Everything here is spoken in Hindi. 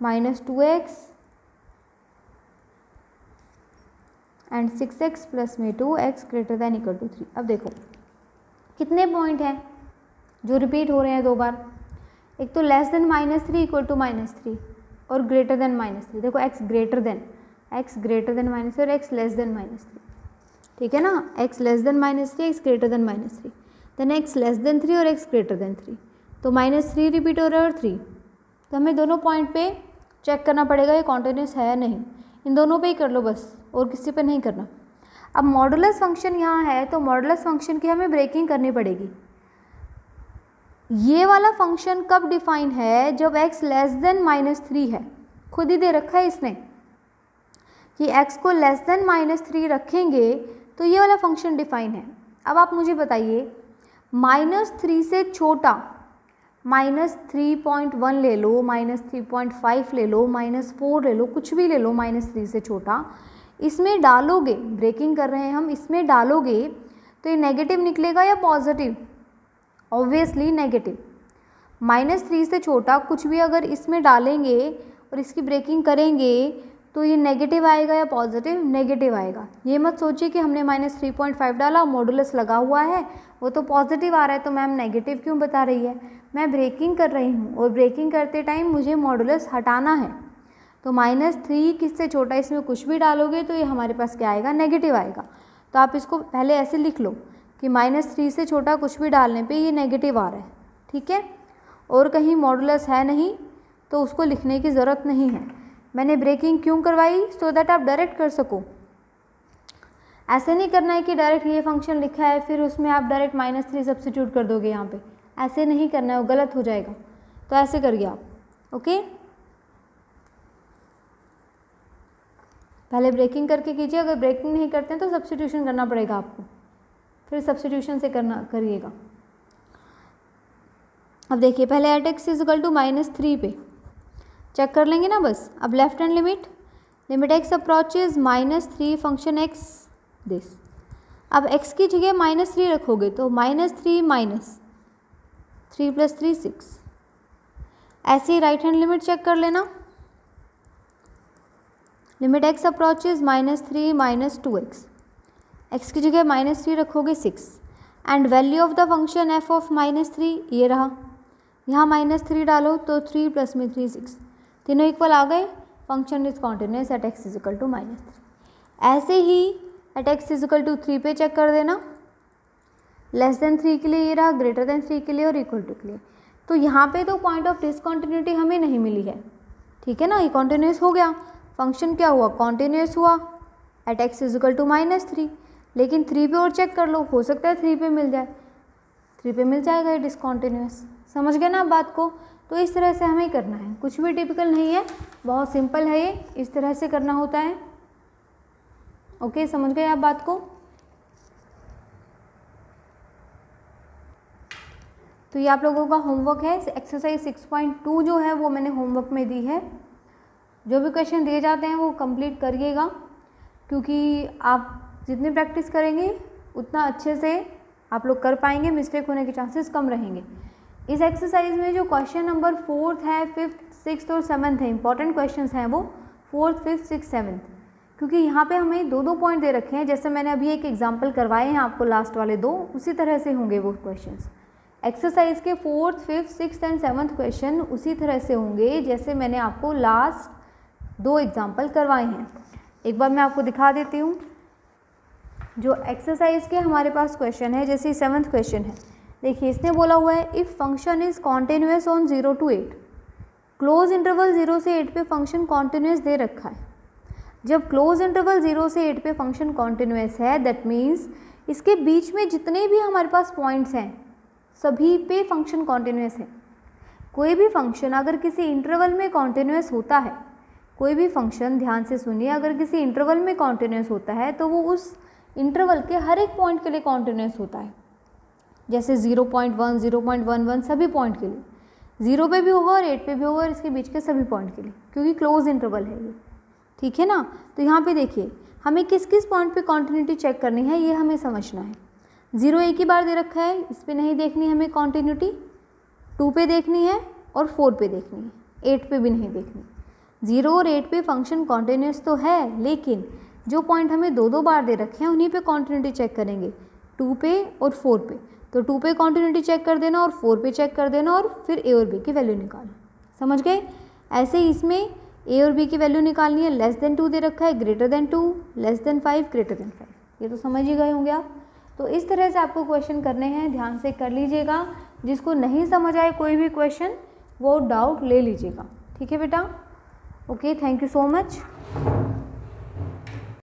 Minus 2x and 6x plus में 2x greater than equal to 3। अब देखो कितने पॉइंट हैं जो रिपीट हो रहे हैं दो बार। एक तो लेस देन -3 इक्वल टू -3 और ग्रेटर देन -3। देखो x ग्रेटर देन -3 और x लेस देन -3, ठीक है ना। x less than -3, x greater than -3, then x less than 3 और x ग्रेटर देन 3। तो -3 रिपीट हो रहा है और 3, तो हमें दोनों पॉइंट पे चेक करना पड़ेगा ये कॉन्टिन्यूस है या नहीं। इन दोनों पे ही कर लो बस, और किसी पे नहीं करना। अब मॉडुलस फंक्शन यहाँ है तो मॉडुलस फंक्शन की हमें ब्रेकिंग करनी पड़ेगी। ये वाला फंक्शन कब डिफाइन है, जब x लेस देन -3 है। खुद ही दे रखा है इसने कि x को लेस देन -3 रखेंगे तो ये वाला फंक्शन डिफाइन है। अब आप मुझे बताइए -3 से छोटा -3.1 ले लो, -3.5 ले लो, -4 ले लो, कुछ भी ले लो -3 से छोटा, इसमें डालोगे, ब्रेकिंग कर रहे हैं हम, इसमें डालोगे तो ये नेगेटिव निकलेगा या पॉजिटिव? Obviously negative. -3 से छोटा कुछ भी अगर इसमें डालेंगे और इसकी ब्रेकिंग करेंगे तो ये नेगेटिव आएगा या पॉजिटिव? नेगेटिव आएगा। ये मत सोचिए कि हमने -3.5 डाला, मॉडुलस लगा हुआ है, वो तो पॉजिटिव आ रहा है तो मैम नेगेटिव क्यों बता रही है। मैं ब्रेकिंग कर रही हूँ और ब्रेकिंग करते टाइम मुझे मॉडुलस हटाना है, तो -3 किससे छोटा इसमें कुछ भी डालोगे तो ये हमारे पास क्या आएगा? नेगेटिव आएगा। तो आप इसको पहले ऐसे लिख लो कि -3 से छोटा कुछ भी डालने पे ये नेगेटिव आ रहा है, ठीक है। और कहीं मॉडुलस है नहीं तो उसको लिखने की ज़रूरत नहीं है। मैंने ब्रेकिंग क्यों करवाई? सो दैट आप डायरेक्ट कर सको। ऐसे नहीं करना है कि डायरेक्ट ये फंक्शन लिखा है फिर उसमें आप डायरेक्ट -3 सब्स्टिट्यूट कर दोगे यहाँ पे, ऐसे नहीं करना है, वो गलत हो जाएगा। तो ऐसे करिए आप, ओके। पहले ब्रेकिंग करके कीजिए, अगर ब्रेकिंग नहीं करते हैं तो सब्स्टिट्यूशन करना पड़ेगा आपको, फिर सब्स्टिट्यूशन से करना करिएगा। अब देखिए पहले एट x इक्वल टू -3 पे चेक कर लेंगे ना बस। अब left hand limit x approaches -3 function x this. अब x की जगह -3 रखोगे तो -3 3 + 3 6। ऐसे ही राइट हैंड लिमिट चेक कर लेना। Limit x approaches -3 - 2x, x की जगह -3 रखोगे 6 and value of the function f of -3 ये रहा। यहाँ -3 डालो तो 3 + में 3 6, तीनों इक्वल आ गए। Function is continuous at x equal to -3। ऐसे ही एट x इक्वल टू 3 पे चेक कर देना। लेस देन 3 के लिए ये रहा, ग्रेटर देन 3 के लिए और इक्वल टू के लिए। तो यहाँ पे तो पॉइंट ऑफ डिसकॉन्टिन्यूटी हमें नहीं मिली है, ठीक है ना। ये कॉन्टिन्यूस हो गया, फंक्शन क्या हुआ? कॉन्टिन्यूस हुआ एट x इक्वल टू -3। लेकिन 3 पे और चेक कर लो, हो सकता है 3 पे मिल जाए, 3 पे मिल जाएगा ये डिसकॉन्टिन्यूस। समझ गए ना आप बात को? तो इस तरह से हमें करना है, कुछ भी टिपिकल नहीं है, बहुत सिंपल है ये, इस तरह से करना होता है। ओके, समझ गए आप बात को? तो ये आप लोगों का होमवर्क है। एक्सरसाइज 6.2 जो है वो मैंने होमवर्क में दी है। जो भी क्वेश्चन दिए जाते हैं वो कंप्लीट करिएगा, क्योंकि आप जितनी प्रैक्टिस करेंगे उतना अच्छे से आप लोग कर पाएंगे, मिस्टेक होने के चांसेस कम रहेंगे। इस एक्सरसाइज में जो क्वेश्चन नंबर 4th है, 5th, 6th और 7th है, इंपॉर्टेंट क्वेश्चंस हैं वो 4th, 5th, 6th, 7th, क्योंकि यहाँ पे हमें दो पॉइंट दे रखे हैं। जैसे मैंने अभी एक एग्जाम्पल करवाए हैं आपको लास्ट वाले 2, उसी तरह से होंगे वो क्वेश्चंस। एक्सरसाइज के 4th, 5th, 6th and 7th question उसी तरह से होंगे जैसे मैंने आपको लास्ट 2 एग्जाम्पल करवाए हैं। एक बार मैं आपको दिखा देती हूँ। जो एक्सरसाइज के हमारे पास क्वेश्चन है, जैसे 7th क्वेश्चन है, देखिए इसने बोला हुआ है if function is continuous on 0 to 8, close interval 0 से 8 पे फंक्शन कॉन्टिन्यूस दे रखा है। जब क्लोज इंटरवल 0 से 8 पे फंक्शन कॉन्टिन्यूस है, दैट मीन्स इसके बीच में जितने भी हमारे पास पॉइंट्स हैं सभी पे फंक्शन कॉन्टिन्यूस है। कोई भी फंक्शन अगर किसी इंटरवल में कॉन्टिन्यूस होता है, कोई भी फंक्शन, ध्यान से सुनिए, अगर किसी इंटरवल में कॉन्टिन्यूस होता है तो वो उस इंटरवल के हर एक पॉइंट के लिए कॉन्टिन्यूस होता है। जैसे 0.1, 0.11 सभी पॉइंट के लिए, 0 पे भी होगा और 8 पे भी होगा और इसके बीच के सभी पॉइंट के लिए, क्योंकि क्लोज इंटरवल है ये, ठीक है ना। तो यहाँ पे देखिए हमें किस किस पॉइंट पे कॉन्टिन्यूटी चेक करनी है ये हमें समझना है। 0 एक ही बार दे रखा है, इस पर नहीं देखनी हमें कॉन्टिन्यूटी, 2 पे देखनी है और 4 पे देखनी है, 8 पे भी नहीं देखनी। 0 और 8 पे फंक्शन कॉन्टिन्यूस तो है, लेकिन जो पॉइंट हमें दो दो बार दे रखे हैं उन्हीं पे कॉन्टिन्यूटी चेक करेंगे, 2 पे और 4 पे। तो 2 पे कॉन्टिन्यूटी चेक कर देना और 4 पे चेक कर देना और फिर ए और बी की वैल्यू निकालना। समझ गए? ऐसे ही इसमें ए और बी की वैल्यू निकालनी है। लेस देन 2 दे रखा है, greater than 2, less than 5, greater than 5। ये तो समझ ही गए होंगे आप। तो इस तरह से आपको क्वेश्चन करने हैं, ध्यान से कर लीजिएगा। जिसको नहीं समझ आए कोई भी क्वेश्चन वो डाउट ले लीजिएगा। ठीक है बेटा? Okay, thank you so much.